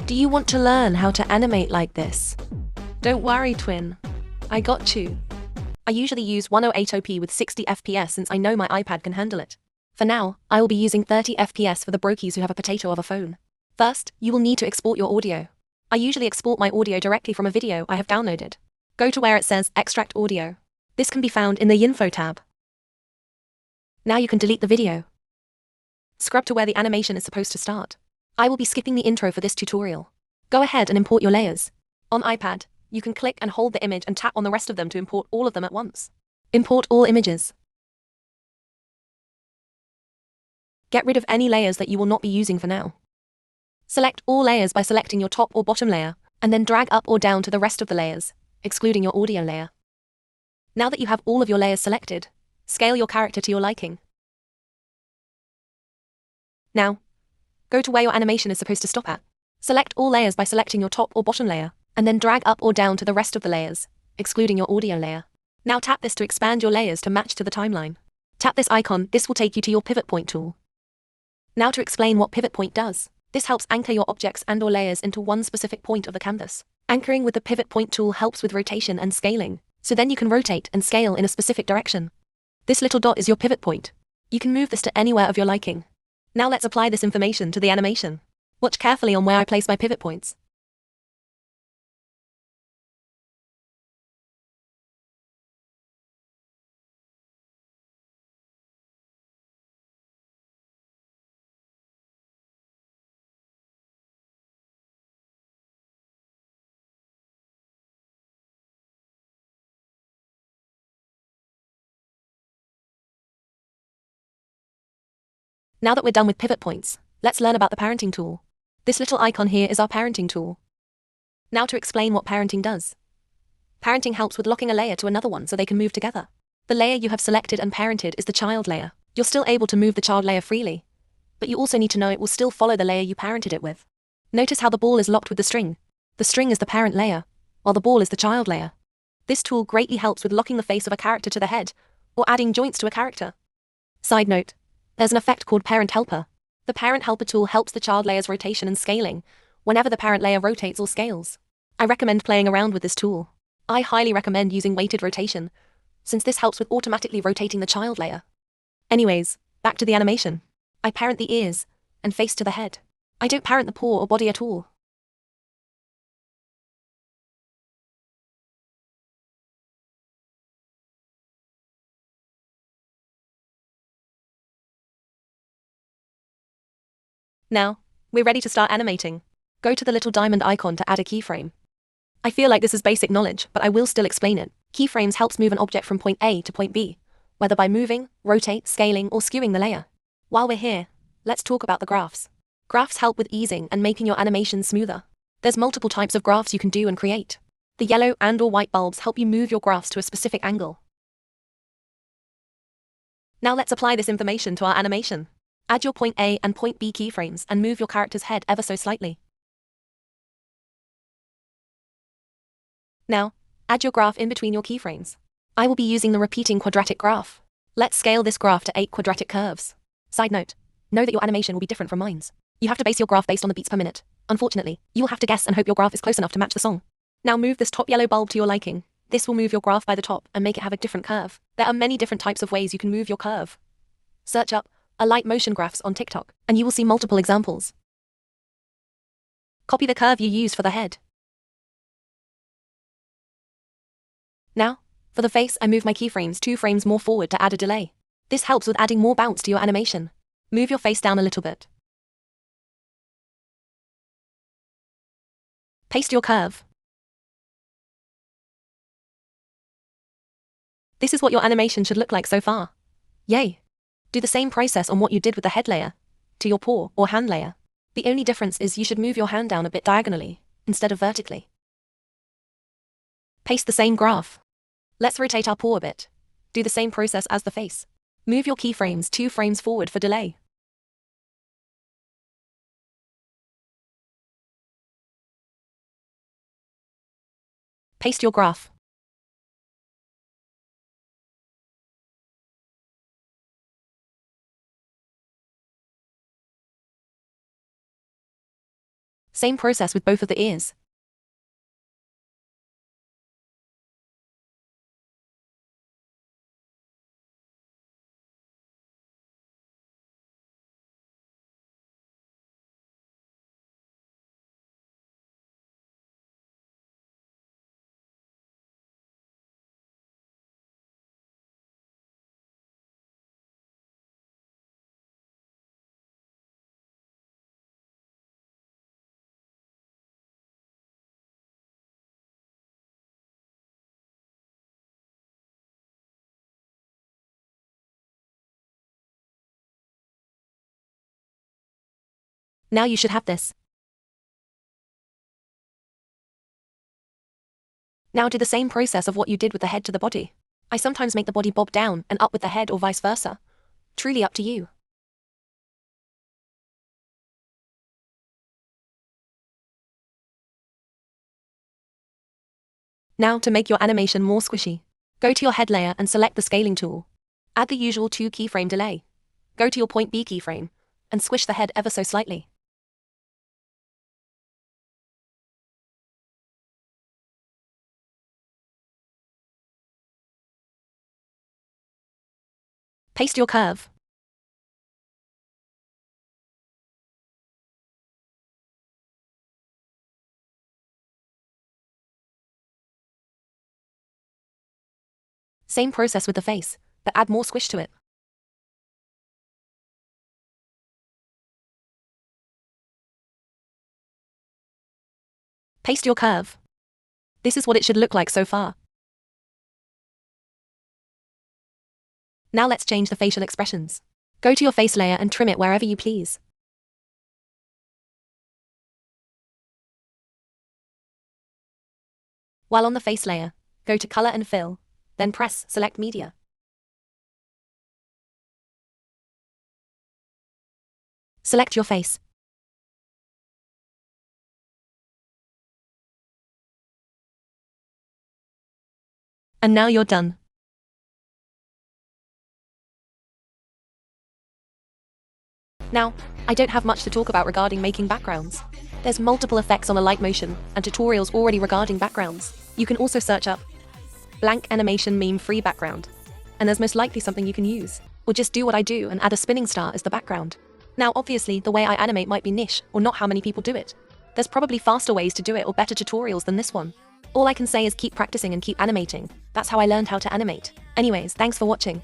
Do you want to learn how to animate like this? Don't worry, twin. I got you. I usually use 1080p with 60 FPS since I know my iPad can handle it. For now, I will be using 30 FPS for the brokies who have a potato of a phone. First, you will need to export your audio. I usually export my audio directly from a video I have downloaded. Go to where it says Extract Audio. This can be found in the Info tab. Now you can delete the video. Scrub to where the animation is supposed to start. I will be skipping the intro for this tutorial. Go ahead and import your layers. On iPad, you can click and hold the image and tap on the rest of them to import all of them at once. Import all images. Get rid of any layers that you will not be using for now. Select all layers by selecting your top or bottom layer, and then drag up or down to the rest of the layers, excluding your audio layer. Now that you have all of your layers selected, scale your character to your liking. Now, go to where your animation is supposed to stop at. Select all layers by selecting your top or bottom layer, and then drag up or down to the rest of the layers, excluding your audio layer. Now tap this to expand your layers to match to the timeline. Tap this icon, this will take you to your pivot point tool. Now to explain what pivot point does. This helps anchor your objects and/or layers into one specific point of the canvas. Anchoring with the pivot point tool helps with rotation and scaling, so then you can rotate and scale in a specific direction. This little dot is your pivot point. You can move this to anywhere of your liking. Now let's apply this information to the animation. Watch carefully on where I place my pivot points. Now that we're done with pivot points, let's learn about the parenting tool. This little icon here is our parenting tool. Now to explain what parenting does. Parenting helps with locking a layer to another one so they can move together. The layer you have selected and parented is the child layer. You're still able to move the child layer freely, but you also need to know it will still follow the layer you parented it with. Notice how the ball is locked with the string. The string is the parent layer, while the ball is the child layer. This tool greatly helps with locking the face of a character to the head, or adding joints to a character. Side note, there's an effect called Parent Helper. The Parent Helper tool helps the child layer's rotation and scaling whenever the parent layer rotates or scales. I recommend playing around with this tool. I highly recommend using weighted rotation, since this helps with automatically rotating the child layer. Anyways, back to the animation. I parent the ears and face to the head. I don't parent the paw or body at all. Now, we're ready to start animating. Go to the little diamond icon to add a keyframe. I feel like this is basic knowledge, but I will still explain it. Keyframes helps move an object from point A to point B, whether by moving, rotate, scaling, or skewing the layer. While we're here, let's talk about the graphs. Graphs help with easing and making your animation smoother. There's multiple types of graphs you can do and create. The yellow and/or white bulbs help you move your graphs to a specific angle. Now let's apply this information to our animation. Add your point A and point B keyframes and move your character's head ever so slightly. Now, add your graph in between your keyframes. I will be using the repeating quadratic graph. Let's scale this graph to 8 quadratic curves. Side note, know that your animation will be different from mine's. You have to base your graph based on the beats per minute. Unfortunately, you will have to guess and hope your graph is close enough to match the song. Now move this top yellow bulb to your liking. This will move your graph by the top and make it have a different curve. There are many different types of ways you can move your curve. Search up Alight motion graphs on TikTok, and you will see multiple examples. Copy the curve you use for the head. Now, for the face, I move my keyframes 2 frames more forward to add a delay. This helps with adding more bounce to your animation. Move your face down a little bit. Paste your curve. This is what your animation should look like so far. Yay! Do the same process on what you did with the head layer, to your paw or hand layer. The only difference is you should move your hand down a bit diagonally, instead of vertically. Paste the same graph. Let's rotate our paw a bit. Do the same process as the face. Move your keyframes 2 frames forward for delay. Paste your graph. Same process with both of the ears. Now you should have this. Now do the same process of what you did with the head to the body. I sometimes make the body bob down and up with the head or vice versa. Truly up to you. Now to make your animation more squishy, go to your head layer and select the scaling tool. Add the usual 2 keyframe delay. Go to your point B keyframe and squish the head ever so slightly. Paste your curve. Same process with the face, but add more squish to it. Paste your curve. This is what it should look like so far. Now let's change the facial expressions. Go to your face layer and trim it wherever you please. While on the face layer, go to Color and Fill, then press Select Media. Select your face. And now you're done. Now, I don't have much to talk about regarding making backgrounds. There's multiple effects on Alight Motion and tutorials already regarding backgrounds. You can also search up blank animation meme free background, and there's most likely something you can use. Or just do what I do and add a spinning star as the background. Now obviously the way I animate might be niche or not how many people do it. There's probably faster ways to do it or better tutorials than this one. All I can say is keep practicing and keep animating. That's how I learned how to animate. Anyways, thanks for watching.